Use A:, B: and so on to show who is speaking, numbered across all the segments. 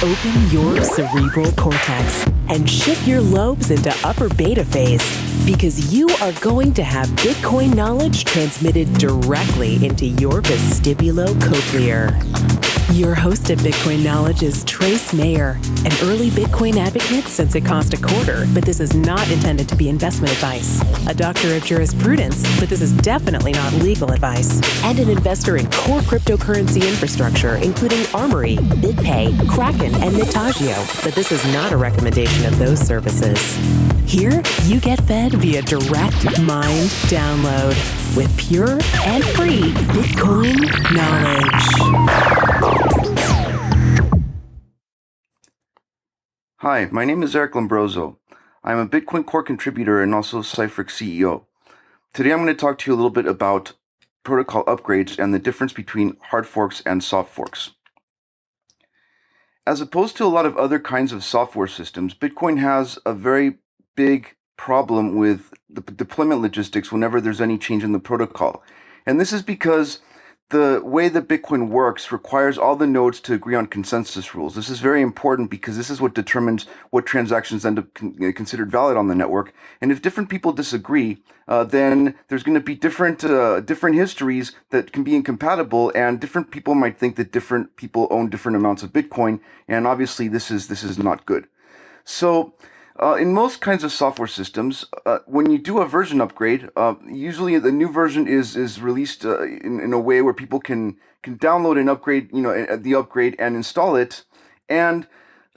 A: Open your cerebral cortex and shift your lobes into upper beta phase because you are going to have Bitcoin knowledge transmitted directly into your vestibulocochlear. Your host of Bitcoin Knowledge is Trace Mayer, an early Bitcoin advocate since it cost $0.25, but this is not intended to be investment advice. A doctor of jurisprudence, but this is definitely not legal advice. And an investor in core cryptocurrency infrastructure, including Armory, BitPay, Kraken, and Nitagio, but this is not a recommendation of those services. Here, you get fed via direct mind download with pure and free Bitcoin knowledge.
B: Hi, my name is Eric Lombrozo. I'm a Bitcoin Core contributor and also Ciphrex CEO. Today I'm going to talk to you a little bit about protocol upgrades and the difference between hard forks and soft forks. As opposed to a lot of other kinds of software systems, Bitcoin has a very big problem with the deployment logistics whenever there's any change in the protocol. And this is because the way that Bitcoin works requires all the nodes to agree on consensus rules. This is very important because this is what determines what transactions end up considered valid on the network. And if different people disagree, then there's going to be different histories that can be incompatible, and different people might think that different people own different amounts of Bitcoin. And obviously, this is not good. So, in most kinds of software systems, when you do a version upgrade, usually the new version is released in a way where people can download and upgrade, the upgrade and install it, and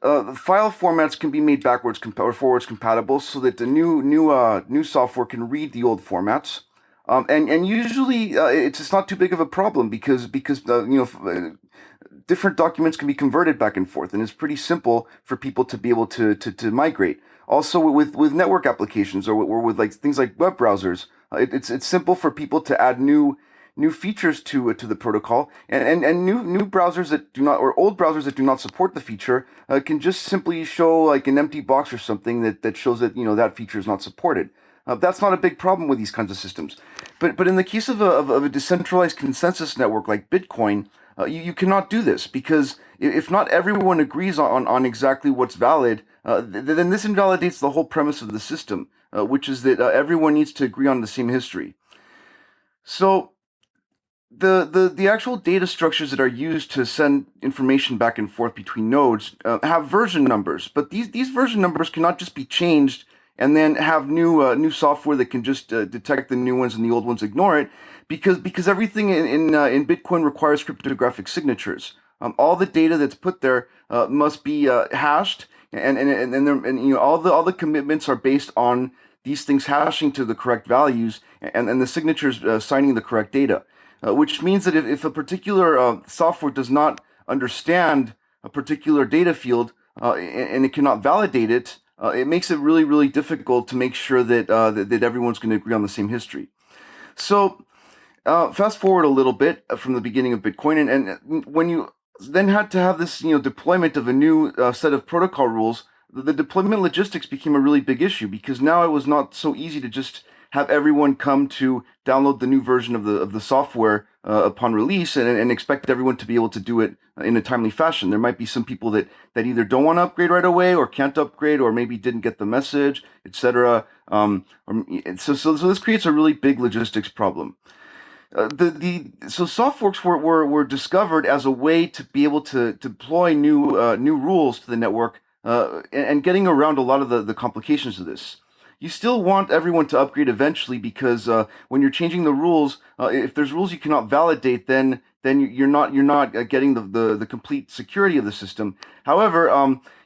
B: the file formats can be made backwards or forwards compatible so that the new software can read the old formats. And usually it's just not too big of a problem because different documents can be converted back and forth, and it's pretty simple for people to be able to migrate. Also, with network applications or with like things like web browsers, it's simple for people to add new features to the protocol, and new browsers that do not, or old browsers that do not support the feature can just simply show like an empty box or something that shows that that feature is not supported. That's not a big problem with these kinds of systems, but in the case of a decentralized consensus network like Bitcoin, you cannot do this, because if not everyone agrees on exactly what's valid, then this invalidates the whole premise of the system, which is that everyone needs to agree on the same history. So the actual data structures that are used to send information back and forth between nodes have version numbers, but these version numbers cannot just be changed and then have new software that can just detect the new ones and the old ones ignore it, because everything in Bitcoin requires cryptographic signatures. All the data that's put there must be hashed, and all the commitments are based on these things hashing to the correct values and the signatures signing the correct data. Which means that if a particular software does not understand a particular data field and it cannot validate it, it makes it really, really difficult to make sure that everyone's going to agree on the same history. So fast forward a little bit from the beginning of Bitcoin, and when you then had to have this deployment of a new set of protocol rules, the deployment logistics became a really big issue, because now it was not so easy to just have everyone come to download the new version of the software upon release and expect everyone to be able to do it in a timely fashion. There might be some people that either don't want to upgrade right away, or can't upgrade, or maybe didn't get the message, etc. So this creates a really big logistics problem. So soft forks were discovered as a way to be able to deploy new rules to the network, and getting around a lot of the complications of this. You still want everyone to upgrade eventually, because when you're changing the rules, if there's rules you cannot validate, then you're not getting the complete security of the system. However,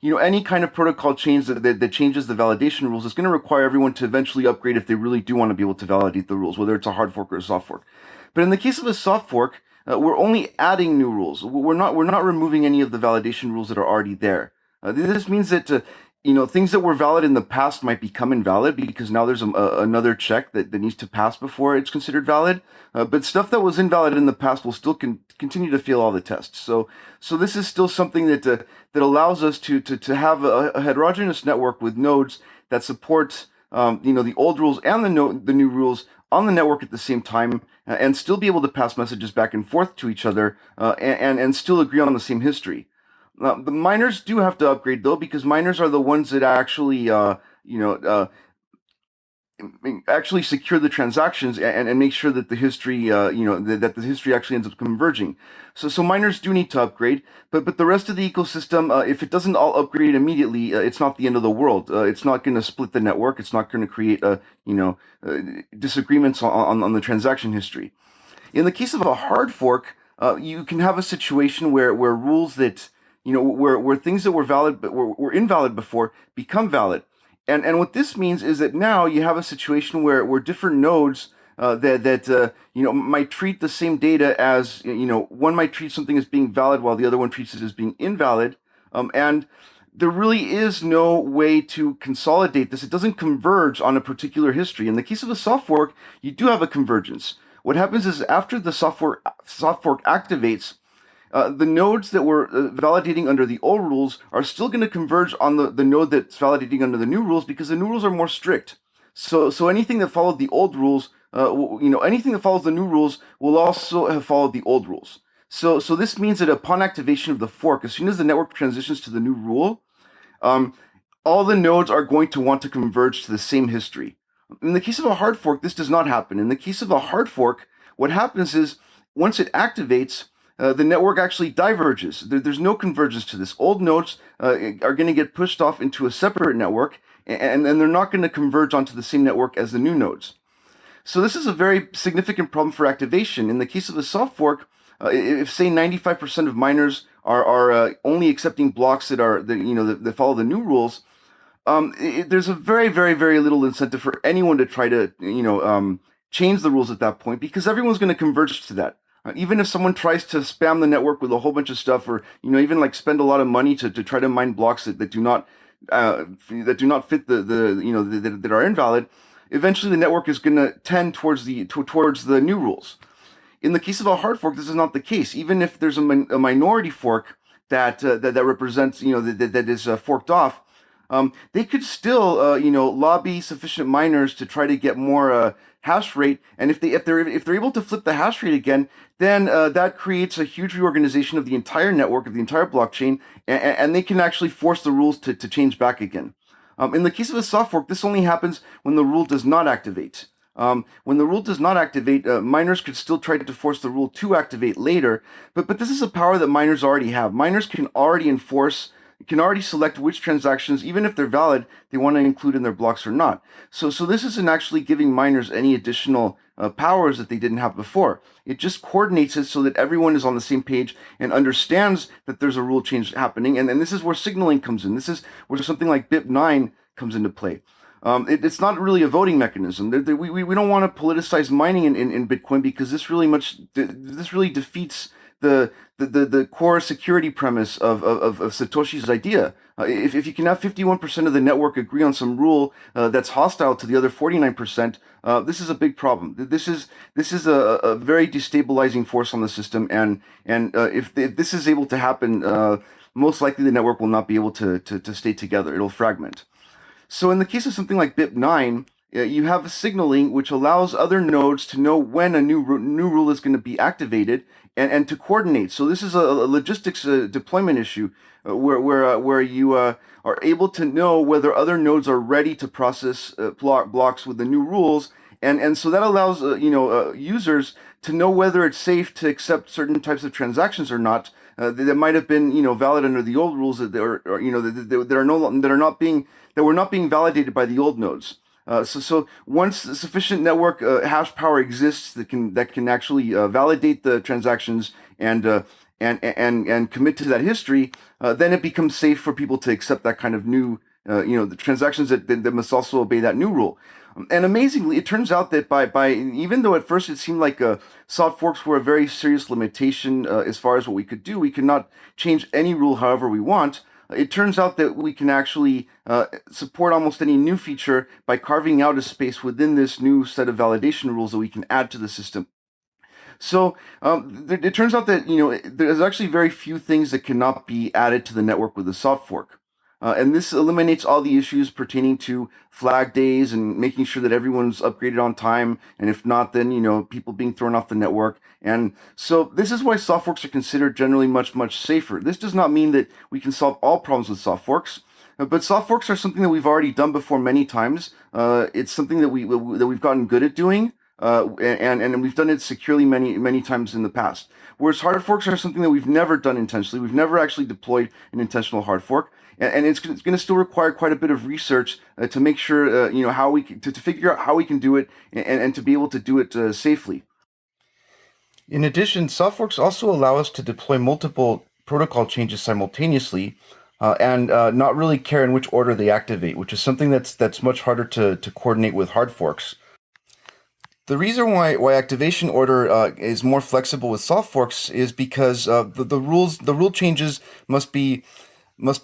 B: any kind of protocol change that changes the validation rules is going to require everyone to eventually upgrade if they really do want to be able to validate the rules, whether it's a hard fork or a soft fork. But in the case of a soft fork, we're only adding new rules. We're not removing any of the validation rules that are already there. This means that things that were valid in the past might become invalid, because now there's another check that needs to pass before it's considered valid. But stuff that was invalid in the past will still continue to fail all the tests. So this is still something that allows us to have a heterogeneous network with nodes that support the old rules and the new rules on the network at the same time, and still be able to pass messages back and forth to each other, and still agree on the same history. The miners do have to upgrade though, because miners are the ones that actually, you know, actually secure the transactions and make sure that the history, that the history actually ends up converging. So miners do need to upgrade, but the rest of the ecosystem, if it doesn't all upgrade immediately, it's not the end of the world. It's not going to split the network. It's not going to create, disagreements on the transaction history. In the case of a hard fork, you can have a situation where rules that where things that were valid but were invalid before become valid, and what this means is that now you have a situation where different nodes might treat the same data as one might treat something as being valid while the other one treats it as being invalid, and there really is no way to consolidate this. It doesn't converge on a particular history. In the case of a soft fork, you do have a convergence. What happens is after the soft fork activates, the nodes that were validating under the old rules are still going to converge on the node that's validating under the new rules, because the new rules are more strict. So anything that followed the old rules, anything that follows the new rules will also have followed the old rules. So this means that upon activation of the fork, as soon as the network transitions to the new rule, all the nodes are going to want to converge to the same history. In the case of a hard fork, this does not happen. In the case of a hard fork, what happens is once it activates, the network actually diverges. There's no convergence to this. Old nodes are going to get pushed off into a separate network, and they're not going to converge onto the same network as the new nodes. So this is a very significant problem for activation. In the case of a soft fork, if say 95% of miners are only accepting blocks that follow the new rules, there's a very, very, very little incentive for anyone to try to change the rules at that point, because everyone's going to converge to that. Even if someone tries to spam the network with a whole bunch of stuff, or even like spend a lot of money to try to mine blocks that do not fit that are invalid, eventually the network is going to tend towards the new rules. In the case of a hard fork, this is not the case. Even if there's a minority fork that represents that is forked off, they could still lobby sufficient miners to try to get more hash rate. And if they're able to flip the hash rate again, then that creates a huge reorganization of the entire network, of the entire blockchain, and they can actually force the rules to change back again. In the case of a soft fork, this only happens when the rule does not activate. When the rule does not activate, miners could still try to force the rule to activate later, but this is a power that miners already have. Miners can already select which transactions, even if they're valid, they want to include in their blocks or not. So this isn't actually giving miners any additional powers that they didn't have before. It just coordinates it so that everyone is on the same page and understands that there's a rule change happening. And this is where signaling comes in. This is where something like BIP9 comes into play. It's not really a voting mechanism. We don't want to politicize mining in Bitcoin, because this really defeats the core security premise of Satoshi's idea. If you can have 51% of the network agree on some rule that's hostile to the other 49%, this is a big problem. This is a very destabilizing force on the system, and if this is able to happen, most likely the network will not be able to stay together. It'll fragment. So in the case of something like BIP9, you have a signaling which allows other nodes to know when a new rule is going to be activated, and to coordinate. So this is a logistics deployment issue where you are able to know whether other nodes are ready to process blocks with the new rules, and so that allows users to know whether it's safe to accept certain types of transactions or not that might have been valid under the old rules that were not being validated by the old nodes. So once sufficient network hash power exists that can actually validate the transactions and commit to that history, then it becomes safe for people to accept that kind of new the transactions that must also obey that new rule. And amazingly, it turns out that by even though at first it seemed like soft forks were a very serious limitation as far as what we could do, we could not change any rule however we want. It turns out that we can actually support almost any new feature by carving out a space within this new set of validation rules that we can add to the system. So it turns out that there's actually very few things that cannot be added to the network with a soft fork. And this eliminates all the issues pertaining to flag days and making sure that everyone's upgraded on time. And if not, then, people being thrown off the network. And so this is why soft forks are considered generally much, much safer. This does not mean that we can solve all problems with soft forks. But soft forks are something that we've already done before many times. It's something that we've gotten good at doing, and we've done it securely many times in the past. Whereas hard forks are something that we've never done intentionally. We've never actually deployed an intentional hard fork, and it's going to still require quite a bit of research to make sure how we to figure out how we can do it and to be able to do it safely. In addition, soft forks also allow us to deploy multiple protocol changes simultaneously. And not really care in which order they activate, which is something that's much harder to coordinate with hard forks. The reason why activation order is more flexible with soft forks is because the rule changes must be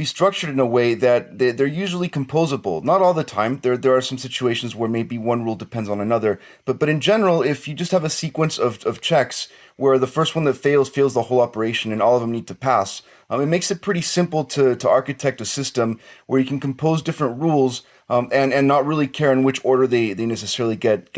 B: structured in a way that they're usually composable. Not all the time. There are some situations where maybe one rule depends on another. But in general, if you just have a sequence of checks where the first one that fails the whole operation and all of them need to pass, it makes it pretty simple to architect a system where you can compose different rules and not really care in which order they necessarily get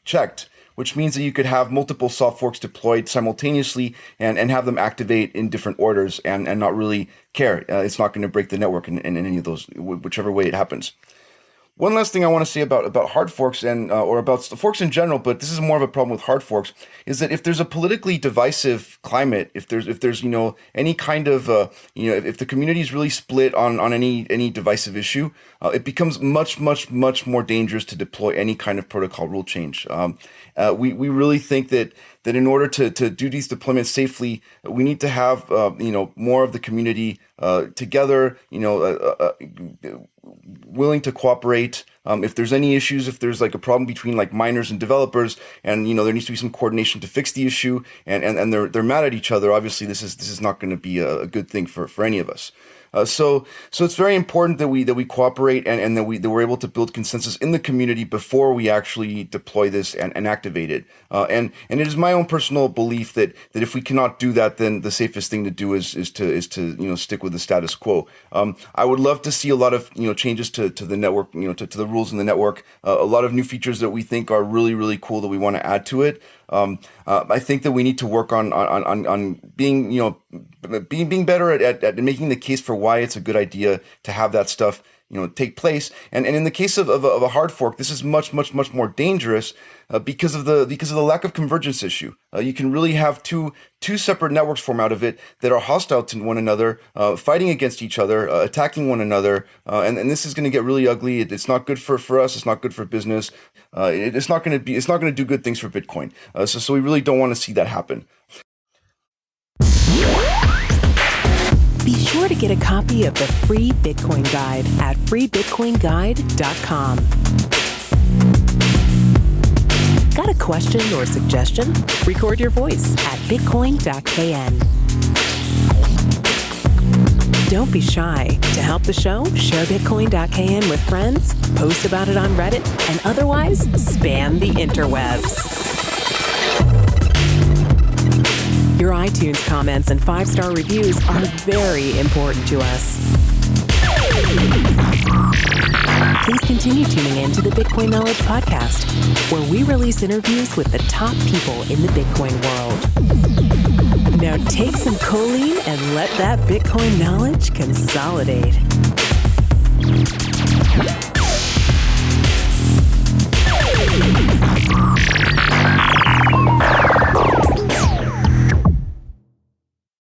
B: checked, which means that you could have multiple soft forks deployed simultaneously and have them activate in different orders and not really care. It's not going to break the network in any of those, whichever way it happens. One last thing I want to say about hard forks or about forks in general, but this is more of a problem with hard forks, is that if there's a politically divisive climate, if there's any kind of if the community is really split on any divisive issue, it becomes much more dangerous to deploy any kind of protocol rule change. We really think that in order to do these deployments safely, we need to have more of the community together, willing to cooperate. If there's any issues, if there's like a problem between like miners and developers, and there needs to be some coordination to fix the issue, and they're mad at each other, obviously this is not going to be a good thing for any of us. So it's very important that we cooperate and that we're able to build consensus in the community before we actually deploy this and activate it. And it is my own personal belief that if we cannot do that, then the safest thing to do is to stick with the status quo. I would love to see a lot of changes to the network, to the rules in the network, a lot of new features that we think are really cool that we want to add to it. I think that we need to work on being better at making the case for why it's a good idea to have that stuff take place. And in the case of a hard fork, this is much more dangerous because of the lack of convergence issue. You can really have two separate networks form out of it that are hostile to one another, fighting against each other, attacking one another, and this is going to get really ugly. It's not good for us. It's not good for business. It's not going to do good things for Bitcoin. So we really don't want to see that happen.
A: Be sure to get a copy of the free Bitcoin Guide at freebitcoinguide.com. Got a question or suggestion? Record your voice at bitcoin.kn. Don't be shy. To help the show, share bitcoin.kn with friends, post about it on Reddit, and otherwise spam the interwebs. Your iTunes comments and 5-star reviews are very important to us. Please continue tuning in to the Bitcoin Knowledge Podcast, where we release interviews with the top people in the Bitcoin world. Now take some choline and let that Bitcoin knowledge consolidate.